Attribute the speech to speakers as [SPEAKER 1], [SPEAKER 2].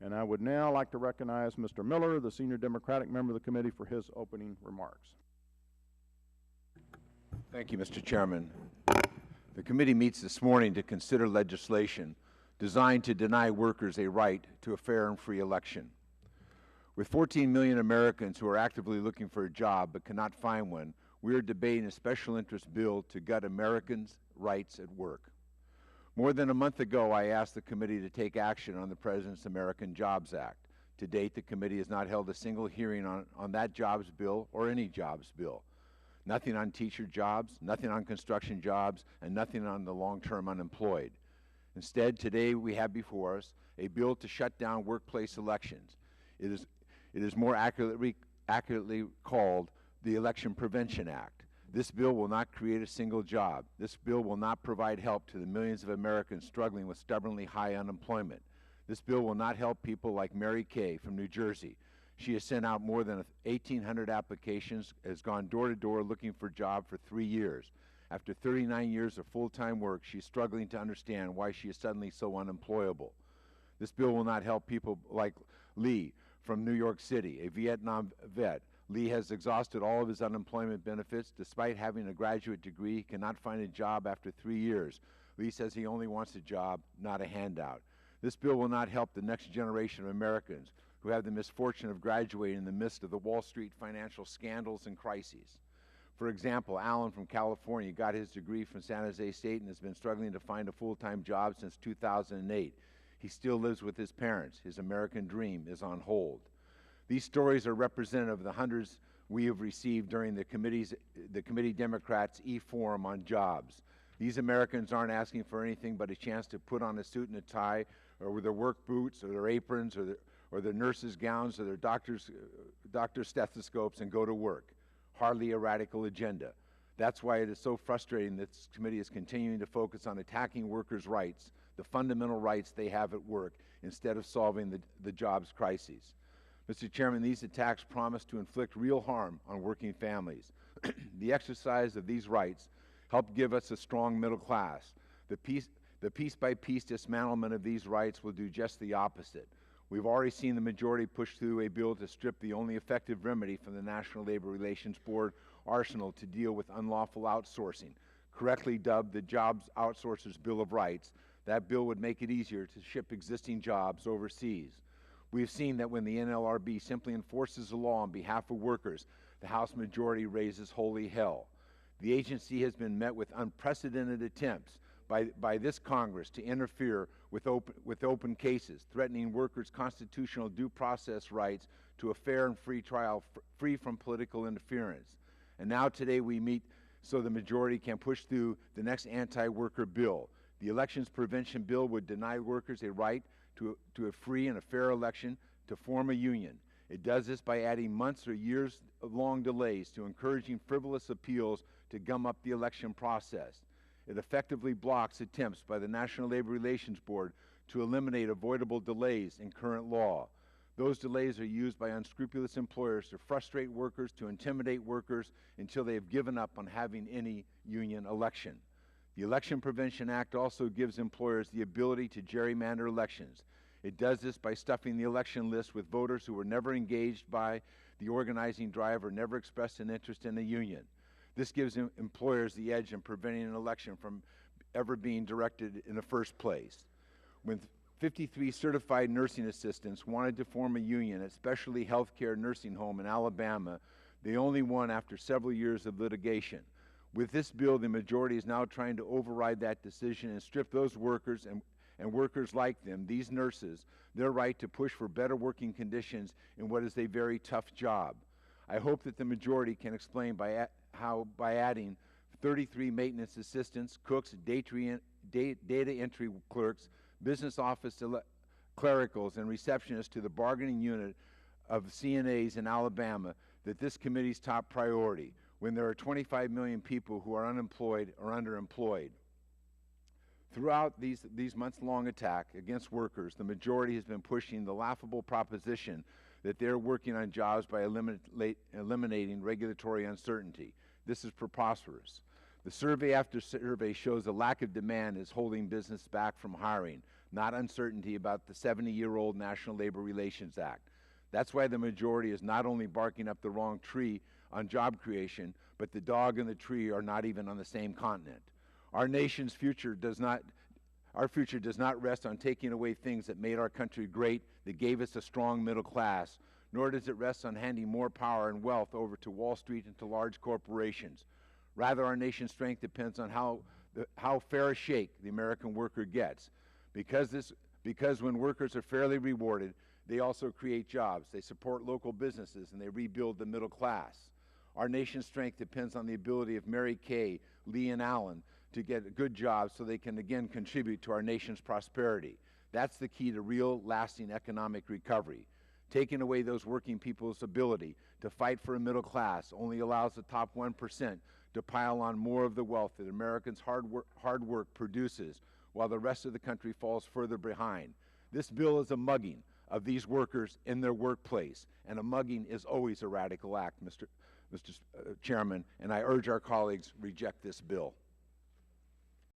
[SPEAKER 1] And I would now like to recognize Mr. Miller, the Senior Democratic member of the committee, for his opening remarks.
[SPEAKER 2] Thank you, Mr. Chairman. The committee meets this morning to consider legislation designed to deny workers a right to a fair and free election. With 14 million Americans who are actively looking for a job but cannot find one, we are debating a special interest bill to gut Americans' rights at work. More than a month ago, I asked the committee to take action on the President's American Jobs Act. To date, the committee has not held a single hearing on that jobs bill or any jobs bill. Nothing on teacher jobs, nothing on construction jobs, and nothing on the long-term unemployed. Instead, today we have before us a bill to shut down workplace elections. It is more accurately called the Election Prevention Act. This bill will not create a single job. This bill will not provide help to the millions of Americans struggling with stubbornly high unemployment. This bill will not help people like Mary Kay from New Jersey. She has sent out more than 1,800 applications, has gone door to door looking for a job for 3 years. After 39 years of full-time work, she is struggling to understand why she is suddenly so unemployable. This bill will not help people like Lee from New York City, a Vietnam vet. Lee has exhausted all of his unemployment benefits. Despite having a graduate degree, he cannot find a job after 3 years. Lee says he only wants a job, not a handout. This bill will not help the next generation of Americans who have the misfortune of graduating in the midst of the Wall Street financial scandals and crises. For example, Alan from California got his degree from San Jose State and has been struggling to find a full-time job since 2008. He still lives with his parents. His American dream is on hold. These stories are representative of the hundreds we have received during the committee Democrats' e-forum on jobs. These Americans aren't asking for anything but a chance to put on a suit and a tie, or with their work boots, or their aprons, or their nurses' gowns, or their doctor's stethoscopes, and go to work. Hardly a radical agenda. That's why it is so frustrating that this committee is continuing to focus on attacking workers' rights, the fundamental rights they have at work, instead of solving the jobs crises. Mr. Chairman, these attacks promise to inflict real harm on working families. The exercise of these rights help give us a strong middle class. The piece-by-piece dismantlement of these rights will do just the opposite. We've already seen the majority push through a bill to strip the only effective remedy from the National Labor Relations Board arsenal to deal with unlawful outsourcing, correctly dubbed the Jobs Outsourcers Bill of Rights. That bill would make it easier to ship existing jobs overseas. We have seen that when the NLRB simply enforces the law on behalf of workers, the House majority raises holy hell. The agency has been met with unprecedented attempts by this Congress to interfere with open cases, threatening workers' constitutional due process rights to a fair and free trial free from political interference. And now today we meet so the majority can push through the next anti-worker bill. The Elections Prevention Bill would deny workers a right to a free and a fair election to form a union. It does this by adding months or years of long delays to encouraging frivolous appeals to gum up the election process. It effectively blocks attempts by the National Labor Relations Board to eliminate avoidable delays in current law. Those delays are used by unscrupulous employers to frustrate workers, to intimidate workers until they have given up on having any union election. The Election Prevention Act also gives employers the ability to gerrymander elections. It does this by stuffing the election list with voters who were never engaged by the organizing drive or never expressed an interest in a union. This gives employers the edge in preventing an election from ever being directed in the first place. When 53 certified nursing assistants wanted to form a union at Specialty Healthcare Nursing Home in Alabama, they only won after several years of litigation. With this bill, the majority is now trying to override that decision and strip those workers and workers like them, these nurses, their right to push for better working conditions in what is a very tough job. I hope that the majority can explain how by adding 33 maintenance assistants, cooks, data entry clerks, business office clericals, and receptionists to the bargaining unit of CNAs in Alabama, that this committee's top priority when there are 25 million people who are unemployed or underemployed. Throughout these months-long attack against workers, the majority has been pushing the laughable proposition that they're working on jobs by eliminating regulatory uncertainty. This is preposterous. The survey after survey shows a lack of demand is holding business back from hiring, not uncertainty about the 70-year-old National Labor Relations Act. That's why the majority is not only barking up the wrong tree on job creation, but the dog and the tree are not even on the same continent. Our nation's future does not rest on taking away things that made our country great, that gave us a strong middle class, nor does it rest on handing more power and wealth over to Wall Street and to large corporations. Rather, our nation's strength depends on how fair a shake the American worker gets. Because when workers are fairly rewarded, they also create jobs, they support local businesses, and they rebuild the middle class. Our nation's strength depends on the ability of Mary Kay, Lee, and Allen to get good jobs so they can again contribute to our nation's prosperity. That's the key to real, lasting economic recovery. Taking away those working people's ability to fight for a middle class only allows the top 1% to pile on more of the wealth that Americans' hard work produces, while the rest of the country falls further behind. This bill is a mugging of these workers in their workplace, and a mugging is always a radical act, Mr. Chairman, and I urge our colleagues reject this bill.